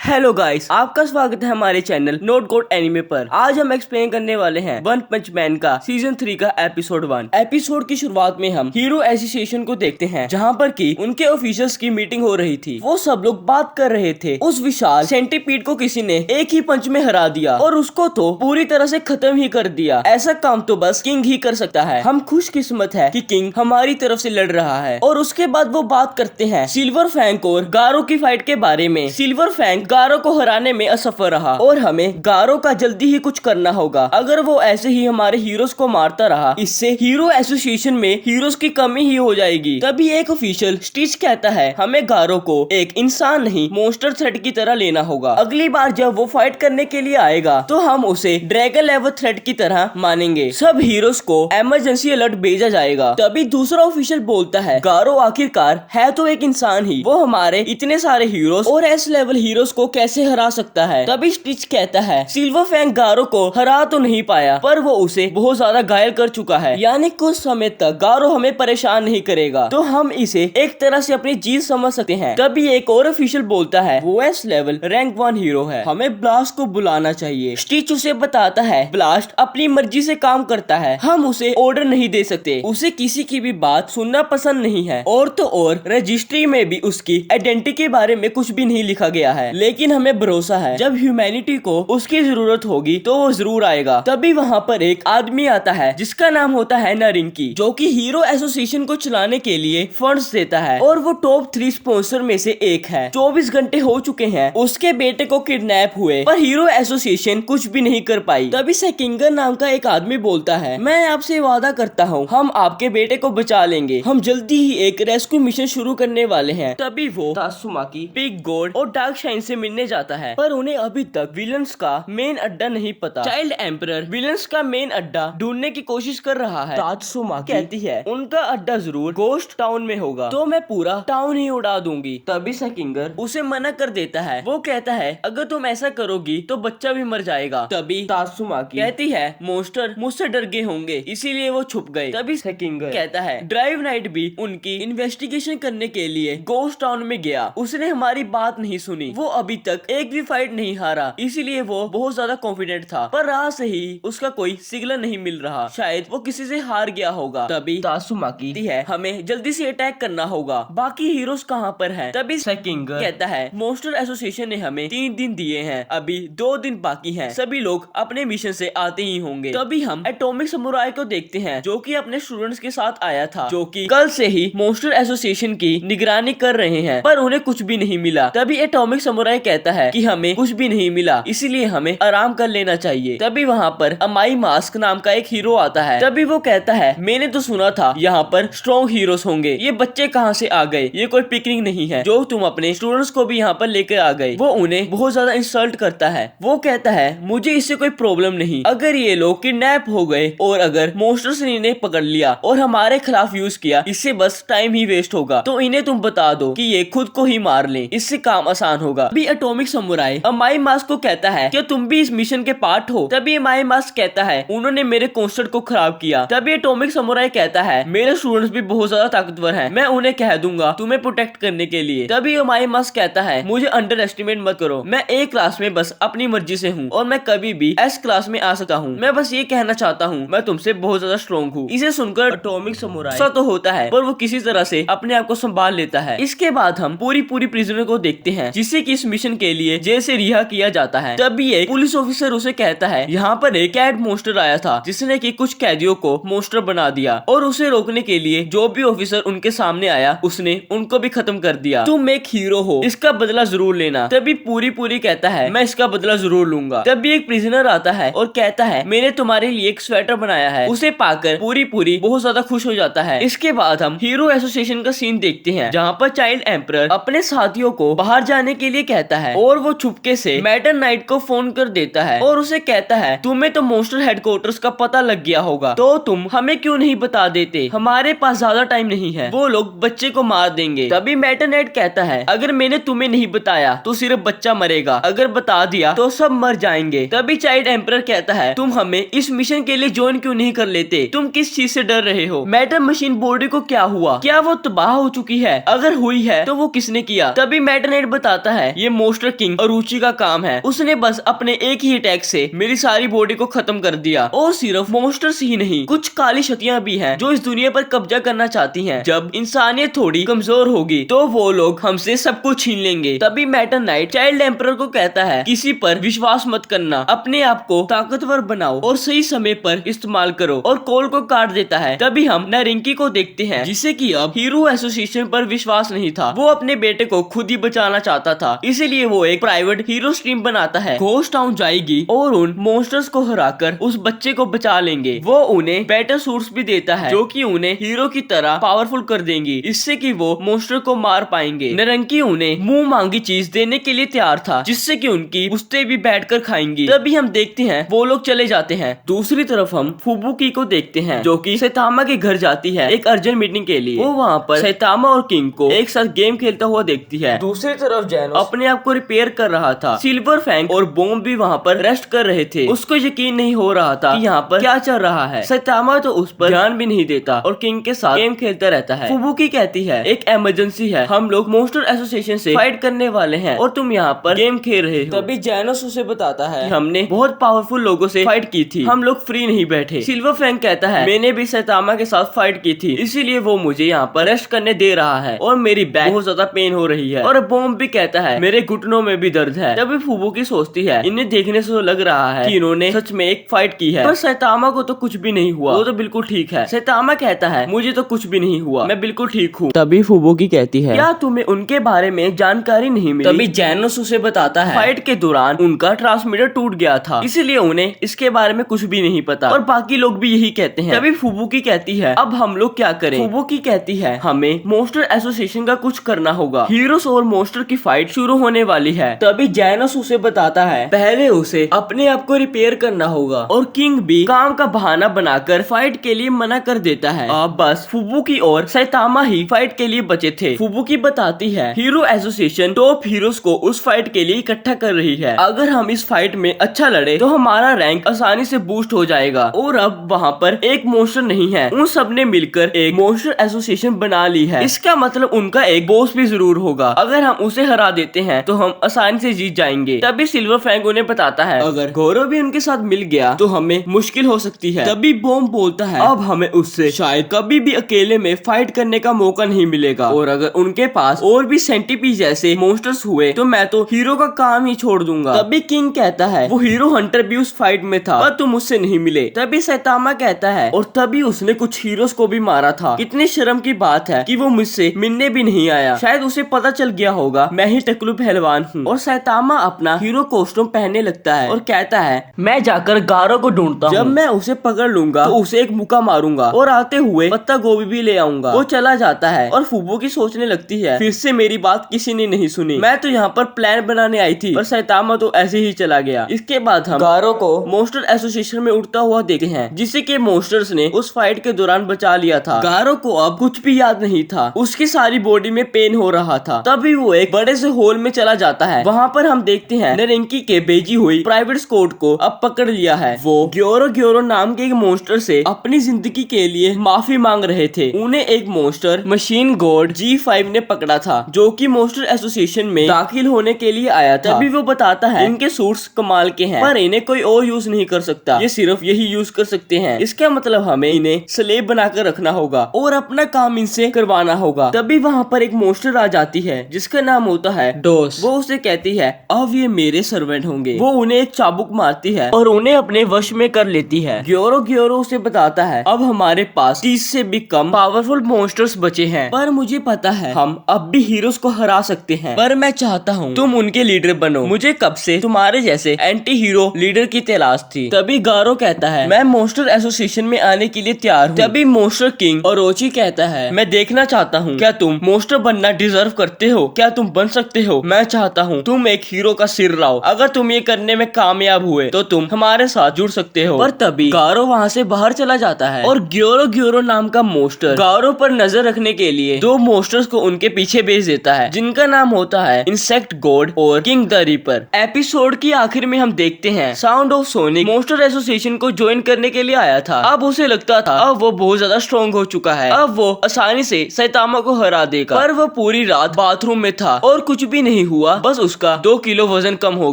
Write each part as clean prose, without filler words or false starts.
Hello guys, आपका स्वागत है हमारे चैनल नोट कोड एनिमे पर। आज हम एक्सप्लेन करने वाले हैं वन पंच मैन का सीजन 3 का एपिसोड 1। एपिसोड की शुरुआत में हम हीरो एसोसिएशन को देखते हैं, जहां पर कि उनके ऑफिशियल्स की मीटिंग हो रही थी। वो सब लोग बात कर रहे थे। उस विशाल सेंटीपीड को किसी ने एक ही पंच में हरा दिया और उसको तो पूरी तरह से खत्म ही कर दिया। ऐसा काम तो बस किंग ही कर सकता है। हम खुशकिस्मत है कि किंग हमारी तरफ से लड़ रहा है। और उसके बाद वो बात करते हैं सिल्वर फैंग और गारो की फाइट के बारे में। सिल्वर फैंग गारो को हराने में असफल रहा और हमें गारो का जल्दी ही कुछ करना होगा। अगर वो ऐसे ही हमारे हीरोज को मारता रहा, इससे हीरो एसोसिएशन में हीरोज की कमी ही हो जाएगी। तभी एक ऑफिशियल स्टिच कहता है हमें गारो को एक इंसान नहीं मॉन्स्टर थ्रेट की तरह लेना होगा। अगली बार जब वो फाइट करने के लिए आएगा तो हम उसे ड्रैगन लेवल थ्रेट की तरह मानेंगे। सब हीरोज को इमरजेंसी अलर्ट भेजा जाएगा। तभी दूसरा ऑफिशियल बोलता है गारो आखिरकार है तो एक इंसान ही, वो हमारे इतने सारे हीरोज और एस लेवल हीरोज को कैसे हरा सकता है। तभी स्टिच कहता है सिल्वर फैंग गारो को हरा तो नहीं पाया, पर वो उसे बहुत ज्यादा घायल कर चुका है, यानी कुछ समय तक गारो हमें परेशान नहीं करेगा, तो हम इसे एक तरह से अपनी जीत समझ सकते हैं। तभी एक और ऑफिशियल बोलता है वो एस लेवल रैंक 1 हीरो है, हमें ब्लास्ट को बुलाना चाहिए। स्टिच उसे बताता है ब्लास्ट अपनी मर्जी से काम करता है, हम उसे ऑर्डर नहीं दे सकते, उसे किसी की भी बात सुनना पसंद नहीं है। और तो और रजिस्ट्री में भी उसकी आइडेंटिटी के बारे में कुछ भी नहीं लिखा गया है, लेकिन हमें भरोसा है जब ह्यूमैनिटी को उसकी जरूरत होगी तो वो जरूर आएगा। तभी वहाँ पर एक आदमी आता है जिसका नाम होता है नारिंकी, जो कि हीरो एसोसिएशन को चलाने के लिए फंड्स देता है और वो टॉप 3 स्पॉन्सर में से एक है। 24 घंटे हो चुके हैं उसके बेटे को किडनैप हुए, पर हीरो एसोसिएशन कुछ भी नहीं कर पाई। तभी सेकिंगर नाम का एक आदमी बोलता है मैं आपसे वादा करता हूँ हम आपके बेटे को बचा लेंगे, हम जल्दी ही एक रेस्क्यू मिशन शुरू करने वाले हैं। तभी वो तात्सुमाकी, बिग गॉड और डार्क शाइन से मिलने जाता है, पर उन्हें अभी तक विलन्स का मेन अड्डा नहीं पता। चाइल्ड एम्परर विलन्स का मेन अड्डा ढूंढने की कोशिश कर रहा है। तात्सुमाकी कहती है उनका अड्डा जरूर गोस्ट टाउन में होगा, तो मैं पूरा टाउन ही उड़ा दूंगी। तभी सेकिंगर उसे मना कर देता है, वो कहता है अगर तुम ऐसा करोगी तो बच्चा भी मर जाएगा। तभी तात्सुमाकी कहती है मॉन्स्टर मुझसे डर गए होंगे इसीलिए वो छुप गए। तभी सेकिंगर कहता है ड्राइव नाइट भी उनकी इन्वेस्टिगेशन करने के लिए गोस्ट टाउन में गया, उसने हमारी बात नहीं सुनी, वो अभी तक एक भी फाइट नहीं हारा, इसीलिए वो बहुत ज्यादा कॉन्फिडेंट था, पर राह से ही उसका कोई सिग्नल नहीं मिल रहा, शायद वो किसी से हार गया होगा। तभी तात्सुमाकी है हमें जल्दी से अटैक करना होगा, बाकी हीरोज कहाँ पर हैं? तभी सेकिंगर कहता है मॉन्स्टर एसोसिएशन ने हमें 3 दिन दिए हैं, अभी 2 दिन बाकी हैं, सभी लोग अपने मिशन से आते ही होंगे। तभी हम एटॉमिक समुराई को देखते हैं जो कि अपने स्टूडेंट्स के साथ आया था, जो कि कल से ही मॉन्स्टर एसोसिएशन की निगरानी कर रहे हैं, पर उन्हें कुछ भी नहीं मिला। तभी एटॉमिक समुराई कहता है कि हमें कुछ भी नहीं मिला, इसीलिए हमें आराम कर लेना चाहिए। तभी वहाँ पर अमाई मास्क नाम का एक हीरो आता है। तभी वो कहता है मैंने तो सुना था यहाँ पर स्ट्रॉन्ग हीरोज होंगे, ये बच्चे कहाँ से आ गए, ये कोई पिकनिक नहीं है जो तुम अपने स्टूडेंट्स को भी यहाँ पर लेकर आ गए। वो उन्हें बहुत ज्यादा इंसल्ट करता है। वो कहता है मुझे इससे कोई प्रॉब्लम नहीं, अगर ये लोग किडनैप हो गए और अगर मॉन्स्टर्स ने इन्हें पकड़ लिया और हमारे खिलाफ यूज किया, इससे बस टाइम ही वेस्ट होगा, तो इन्हें तुम बता दो कि ये खुद को ही मार लें, इससे काम आसान होगा। अभी एटॉमिक समुराई अमाई मास्क को कहता है क्या तुम भी इस मिशन के पार्ट हो? तभी अमाई मास्क कहता है उन्होंने मेरे कॉन्सर्ट को खराब किया। तभी एटॉमिक समुराई कहता है मेरे स्टूडेंट्स भी बहुत ज्यादा ताकतवर हैं, मैं उन्हें कह दूंगा तुम्हें प्रोटेक्ट करने के लिए। तभी अमाई मास्क कहता है मुझे अंडर एस्टिमेट मत करो, मैं ए क्लास में बस अपनी मर्जी से हूँ और मैं कभी भी एस क्लास में आ सकता हूँ, मैं बस ये कहना चाहता हूँ मैं तुमसे बहुत ज्यादा स्ट्रॉन्ग हूँ। इसे सुनकर एटॉमिक समुराई गुस्सा तो होता है, पर वो किसी तरह से अपने आप को संभाल लेता है। इसके बाद हम पूरी प्रिजनर को देखते हैं जिसे कि इस मिशन के लिए जेल से रिहा किया जाता है। तभी एक पुलिस ऑफिसर उसे कहता है यहाँ पर एक कैट मॉन्स्टर आया था जिसने कि कुछ कैदियों को मॉन्स्टर बना दिया, और उसे रोकने के लिए जो भी ऑफिसर उनके सामने आया उसने उनको भी खत्म कर दिया। तुम एक हीरो हो, इसका बदला जरूर लेना। तभी पूरी कहता है मैं इसका बदला जरूर लूंगा। तभी एक प्रिजनर आता है और कहता है मैंने तुम्हारे लिए एक स्वेटर बनाया है। उसे पाकर पूरी बहुत ज्यादा खुश हो जाता है। इसके बाद हम हीरो एसोसिएशन का सीन देखते हैं जहाँ पर चाइल्ड एम्परर अपने साथियों को बाहर जाने के लिए कहता है और वो चुपके से मेटल नाइट को फोन कर देता है और उसे कहता है तुम्हें तो मॉन्स्टर हेडक्वार्टर्स का पता लग गया होगा, तो तुम हमें क्यों नहीं बता देते, हमारे पास ज्यादा टाइम नहीं है, वो लोग बच्चे को मार देंगे। तभी मेटल नाइट कहता है अगर मैंने तुम्हें नहीं बताया तो सिर्फ बच्चा मरेगा, अगर बता दिया तो सब मर जाएंगे। तभी चाइल्ड एम्परर कहता है तुम हमें इस मिशन के लिए ज्वाइन क्यों नहीं कर लेते, तुम किस चीज से डर रहे हो, मेटल मशीन बॉडी को क्या हुआ, क्या वो तबाह हो चुकी है, अगर हुई है तो वो किसने किया? तभी मेटल नाइट बताता है ये मोस्टर किंग अरुचि का काम है। उसने बस अपने एक ही अटैक से मेरी सारी बॉडी को खत्म कर दिया। और सिर्फ मोस्टर्स ही नहीं, कुछ काली शक्तियां भी हैं जो इस दुनिया पर कब्जा करना चाहती हैं। जब इंसानियत थोड़ी कमजोर होगी तो वो लोग हमसे सब कुछ छीन लेंगे। तभी मेटा नाइट चाइल्ड एम्परर को कहता है, किसी पर विश्वास मत करना, अपने आप को ताकतवर बनाओ और सही समय पर इस्तेमाल करो, और कॉल को काट देता है। तभी हम नारिंकी को देखते हैं, जिसे कि अब हीरो एसोसिएशन पर विश्वास नहीं था। वो अपने बेटे को खुद ही बचाना चाहता था, इसीलिए वो एक प्राइवेट हीरो स्ट्रीम बनाता है। घोस्ट टाउन जाएगी और उन मॉन्स्टर्स को हराकर उस बच्चे को बचा लेंगे। वो उन्हें बेटर सूट्स भी देता है जो कि उन्हें हीरो की तरह पावरफुल कर देंगी, इससे कि वो मॉन्स्टर को मार पाएंगे। नारंगी उन्हें मुंह मांगी चीज देने के लिए तैयार था, जिससे कि उनकी पुश्ते भी बैठकर खाएंगी। तभी हम देखते हैं वो लोग चले जाते हैं। दूसरी तरफ हम फुबुकी को देखते हैं, जो कि सैतामा के घर जाती है एक अर्जेंट मीटिंग के लिए। वो वहाँ पर सैतामा और किंग को एक साथ गेम खेलता हुआ देखती है। दूसरी तरफ जैनोस अपने आप को रिपेयर कर रहा था। सिल्वर फैंग और बॉम्ब भी वहाँ पर रेस्ट कर रहे थे। उसको यकीन नहीं हो रहा था कि यहाँ पर क्या चल रहा है। सैतामा तो उस पर ध्यान भी नहीं देता और किंग के साथ गेम खेलता रहता है। फुबुकी कहती है, एक इमरजेंसी है, हम लोग मॉन्स्टर एसोसिएशन से फाइट करने वाले हैं और तुम यहाँ पर गेम खेल रहे हो। तभी जैनोस उसे बताता है कि हमने बहुत पावरफुल लोगों से फाइट की थी, हम लोग फ्री नहीं बैठे। सिल्वर फैंग कहता है, मैंने भी सैतामा के साथ फाइट की थी, इसीलिए वो मुझे यहाँ पर रेस्ट करने दे रहा है और मेरी बैक बहुत ज्यादा पेन हो रही है। और बॉम्ब भी कहता है, मेरे घुटनों में भी दर्द है। तभी फुबुकी सोचती है, इन्हें देखने से तो लग रहा है कि इन्होंने सच में एक फाइट की है, पर सैतामा को तो कुछ भी नहीं हुआ, वो तो बिल्कुल ठीक है। सैतामा कहता है, मुझे तो कुछ भी नहीं हुआ, मैं बिल्कुल ठीक हूँ। तभी फुबुकी कहती है, क्या तुम्हें उनके बारे में जानकारी नहीं मिली? तभी जैनोस उसे बताता है, फाइट के दौरान उनका ट्रांसमीटर टूट गया था, इसीलिए उन्हें इसके बारे में कुछ भी नहीं पता, और बाकी लोग भी यही कहते हैं। तभी फुबुकी कहती है, अब हम लोग क्या करें? फुबुकी कहती है, हमें मॉन्स्टर एसोसिएशन का कुछ करना होगा, हीरोस और मॉन्स्टर की फाइट शुरू होने वाली है। तभी जैनोस उसे बताता है, पहले उसे अपने आप को रिपेयर करना होगा, और किंग भी काम का बहाना बनाकर फाइट के लिए मना कर देता है। अब बस फुबुकी और सैतामा ही फाइट के लिए बचे थे। फुबुकी बताती है, हीरो एसोसिएशन टॉप हीरोज को उस फाइट के लिए इकट्ठा कर रही है, अगर हम इस फाइट में अच्छा लड़े तो हमारा रैंक आसानी से बूस्ट हो जाएगा। और अब वहाँ पर एक मॉन्स्टर नहीं है, उन सब ने मिलकर एक मॉन्स्टर एसोसिएशन बना ली है, इसका मतलब उनका एक बॉस भी जरूर होगा। अगर हम उसे हरा देते हैं तो हम आसानी से जीत जाएंगे। तभी सिल्वर फैंग उन्हें बताता है, अगर गौरव भी उनके साथ मिल गया तो हमें मुश्किल हो सकती है। तभी बॉम्ब बोलता है, अब हमें उससे शायद कभी भी अकेले में फाइट करने का मौका नहीं मिलेगा, और अगर उनके पास और भी सेंटीपीड जैसे मॉन्स्टर्स हुए तो मैं तो हीरो का काम ही छोड़ दूंगा। तभी किंग कहता है, वो हीरो हंटर भी उस फाइट में था पर तुम उससे नहीं मिले। तभी सैतामा कहता है, और तभी उसने कुछ हीरोज को भी मारा था, कितनी शर्म की बात है कि वो मुझसे मिलने भी नहीं आया, शायद उसे पता चल गया होगा मैं ही टकलू पहलवान हूँ। और सैतामा अपना हीरो कॉस्ट्यूम पहनने लगता है और कहता है, मैं जाकर गारो को ढूंढता हूँ, जब मैं उसे पकड़ लूंगा तो उसे एक मुक्का मारूंगा और आते हुए पत्ता गोभी भी ले आऊंगा। वो चला जाता है और फुबुकी सोचने लगती है, फिर से मेरी बात किसी ने नहीं सुनी, मैं तो यहाँ पर प्लान बनाने आई थी, पर सैतामा तो ऐसे ही चला गया। इसके बाद हम गारो को मॉन्स्टर एसोसिएशन में उड़ता हुआ देखते हैं, जिसे के मॉन्स्टर्स ने उस फाइट के दौरान बचा लिया था। गारो को अब कुछ भी याद नहीं था, उसकी सारी बॉडी में पेन हो रहा था। तभी वो एक बड़े से हॉल में चला जाता है, वहाँ पर हम देखते हैं नारंगी के भेजी हुई प्राइवेट स्क्वाड को अब पकड़ लिया है। वो ग्योरो नाम के एक मॉन्स्टर से अपनी जिंदगी के लिए माफी मांग रहे थे। उन्हें एक मॉन्स्टर मशीन गॉड G5 ने पकड़ा था, जो कि मॉन्स्टर एसोसिएशन में दाखिल होने के लिए आया था। तभी वो बताता है, इनके सूट्स कमाल के हैं, पर इन्हें कोई और यूज नहीं कर सकता, ये सिर्फ यही यूज कर सकते हैं। इसका मतलब हमें इन्हें स्लेव बनाकर रखना होगा और अपना काम इनसे करवाना होगा। तभी वहाँ पर एक मॉन्स्टर आ जाती है जिसका नाम होता है डोस। वो उसे कहती है, अब ये मेरे सर्वेंट होंगे। वो उन्हें एक चाबुक मारती है और उन्हें अपने वश में कर लेती है। ग्योरो उसे बताता है, अब हमारे पास 30 से भी कम पावरफुल मॉन्स्टर्स बचे हैं, पर मुझे पता है हम अब भी हीरोज को हरा सकते हैं, पर मैं चाहता हूँ तुम उनके लीडर बनो, मुझे कब से तुम्हारे जैसे एंटी हीरो लीडर की तलाश थी। तभी गारो कहता है, मैं मॉन्स्टर एसोसिएशन में आने के लिए तैयार हूँ। तभी मॉन्स्टर किंग ओरोची कहता है, मैं देखना चाहता हूँ क्या तुम मॉन्स्टर बनना डिजर्व करते हो, क्या तुम बन सकते हो। मैं चाहता हूँ तुम एक हीरो का सिर लाओ, अगर तुम ये करने में कामयाब हुए तो तुम हमारे साथ जुड़ सकते हो। पर तभी गारो वहाँ से बाहर चला जाता है और ग्योरो नाम का मॉन्स्टर गारो पर नजर रखने के लिए 2 मॉन्स्टर्स को उनके पीछे भेज देता है, जिनका नाम होता है इंसेक्ट गॉड और किंग द रीपर। एपिसोड की आखिर में हम देखते हैं sound of sonic monster association को ज्वाइन करने के लिए आया था। अब उसे लगता था अब वो बहुत ज्यादा स्ट्रॉन्ग हो चुका है, अब वो आसानी से सैतामा को हरा देगा, पर वो पूरी रात बाथरूम में था और कुछ भी नहीं नहीं हुआ, बस उसका 2 किलो वजन कम हो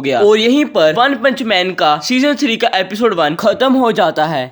गया। और यहीं पर वन पंच मैन का सीजन 3 का एपिसोड 1 खत्म हो जाता है।